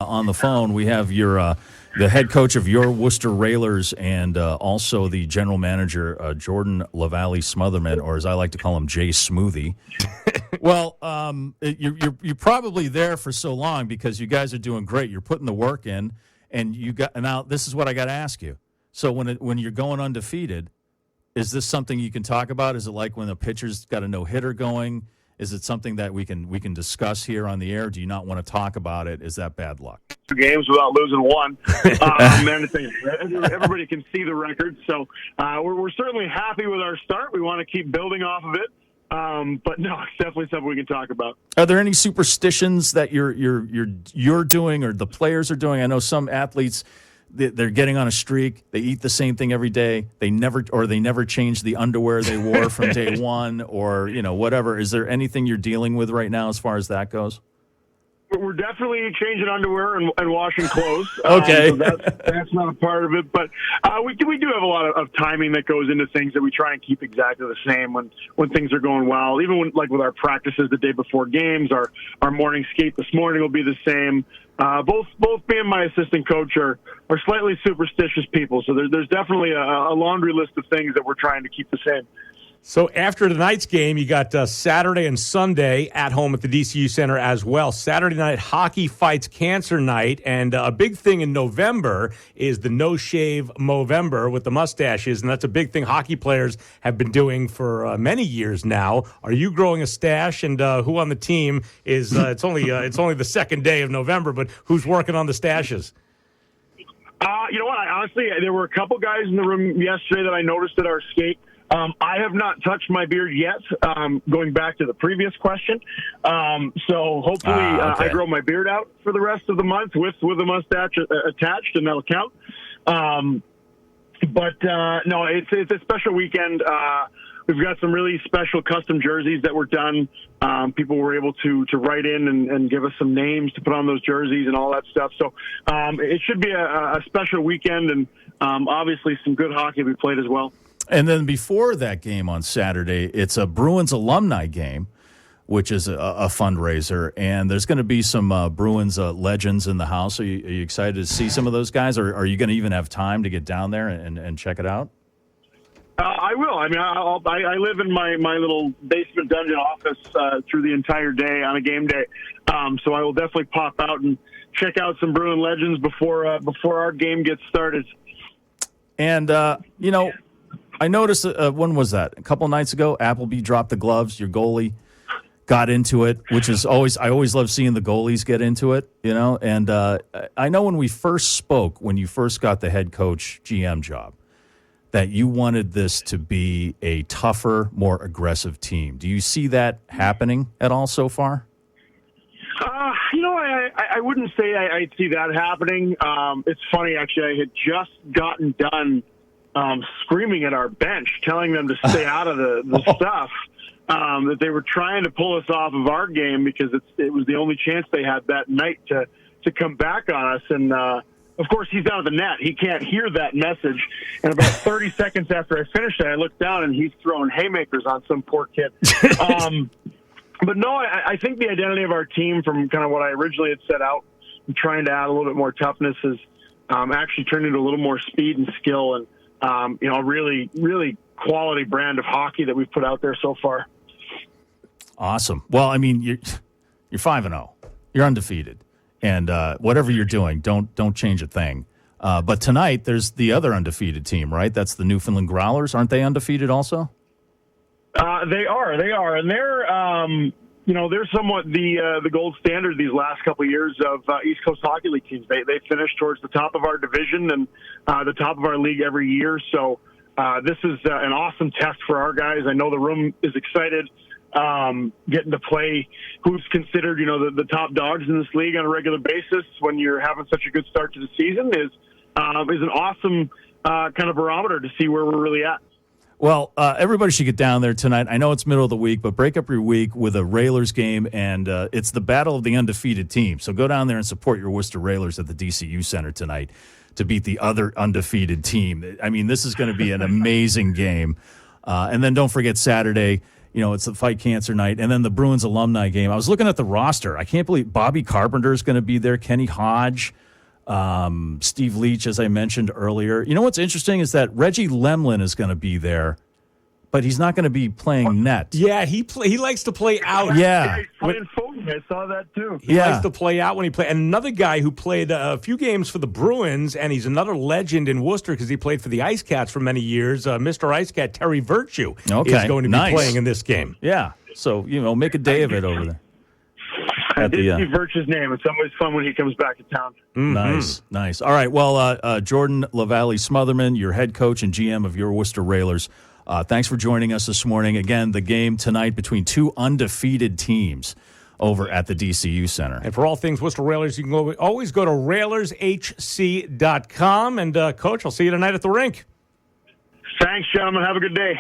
On the phone, we have the head coach of your Worcester Railers and also the general manager, Jordan LaVallee Smotherman, or as I like to call him, Jay Smoothie. Well, you're probably there for so long because you guys are doing great. You're putting the work in, and now this is what I got to ask you. So when you're going undefeated, is this something you can talk about? Is it like when the pitcher's got a no-hitter going? Is it something that we can discuss here on the air? Do you not want to talk about it? Is that bad luck? 2 games without losing one. Everybody can see the record. So we're certainly happy with our start. We want to keep building off of it. But no, it's definitely something we can talk about. Are there any superstitions that you're doing or the players are doing? I know some athletes, they're getting on a streak. They eat the same thing every day. They never change the underwear they wore from day one, or whatever. Is there anything you're dealing with right now as far as that goes? We're definitely changing underwear and washing clothes. Okay, so that's not a part of it. But we do have a lot of timing that goes into things that we try and keep exactly the same when things are going well. Even with our practices the day before games, our morning skate this morning will be the same. Both me and my assistant coach are slightly superstitious people, so there's definitely a laundry list of things that we're trying to keep the same. So after tonight's game, you got Saturday and Sunday at home at the DCU Center as well. Saturday night, Hockey Fights Cancer Night, and a big thing in November is the No Shave Movember with the mustaches, and that's a big thing hockey players have been doing for many years now. Are you growing a stash, and who on the team is? It's only the second day of November, but who's working on the stashes? You know what? Honestly, there were a couple guys in the room yesterday that I noticed at our skate. I have not touched my beard yet, going back to the previous question. So hopefully okay. I grow my beard out for the rest of the month with a mustache attached, and that'll count. But no, it's a special weekend. We've got some really special custom jerseys that were done. People were able to write in and give us some names to put on those jerseys and all that stuff. So it should be a special weekend, and obviously some good hockey we played as well. And then before that game on Saturday, it's a Bruins alumni game, which is a fundraiser. And there's going to be some Bruins legends in the house. Are you excited to see some of those guys? Or are you going to even have time to get down there and check it out? I will. I mean, I live in my little basement dungeon office through the entire day on a game day. So I will definitely pop out and check out some Bruin legends before our game gets started. And, I noticed, when was that? A couple nights ago, Appleby dropped the gloves. Your goalie got into it, which is I always love seeing the goalies get into it, And I know when we first spoke, when you first got the head coach GM job, that you wanted this to be a tougher, more aggressive team. Do you see that happening at all so far? I wouldn't say I see that happening. It's funny, actually. I had just gotten done screaming at our bench, telling them to stay out of the stuff, that they were trying to pull us off of our game because it was the only chance they had that night to come back on us. And, of course, he's out of the net. He can't hear that message. And about 30 seconds after I finished it, I looked down, and he's throwing haymakers on some poor kid. But, no, I think the identity of our team from kind of what I originally had set out and trying to add a little bit more toughness has actually turned into a little more speed and skill and, a really, really quality brand of hockey that we've put out there so far. Awesome. Well, I mean, you're 5-0. You're undefeated. And whatever you're doing, don't change a thing. But tonight, there's the other undefeated team, right? That's the Newfoundland Growlers. Aren't they undefeated also? They are, and they're somewhat the gold standard these last couple of years of East Coast Hockey League teams. They finish towards the top of our division and the top of our league every year. So this is an awesome test for our guys. I know the room is excited getting to play who's considered, the top dogs in this league on a regular basis when you're having such a good start to the season is an awesome kind of barometer to see where we're really at. Well, everybody should get down there tonight. I know it's middle of the week, but break up your week with a Railers game, and it's the battle of the undefeated team. So go down there and support your Worcester Railers at the DCU Center tonight to beat the other undefeated team. I mean, this is going to be an amazing game. And then don't forget Saturday, it's the Fight Cancer night. And then the Bruins alumni game. I was looking at the roster. I can't believe Bobby Carpenter is going to be there, Kenny Hodge, Steve Leach, as I mentioned earlier. You know what's interesting is that Reggie Lemlin is going to be there, but he's not going to be playing net. Yeah, he likes to play out. Yeah. He's playing forward. I saw that too. He likes to play out when he plays. And another guy who played a few games for the Bruins, and he's another legend in Worcester because he played for the Ice Cats for many years. Mr. Ice Cat Terry Virtue is going to be playing in this game. Yeah, so, make a day of it over there. I did see Virtue's name. It's always fun when he comes back to town. Mm-hmm. Nice. All right, well, Jordan LaVallee Smotherman, your head coach and GM of your Worcester Railers, thanks for joining us this morning. Again, the game tonight between two undefeated teams over at the DCU Center. And for all things Worcester Railers, you can always go to railershc.com. And, Coach, I'll see you tonight at the rink. Thanks, gentlemen. Have a good day.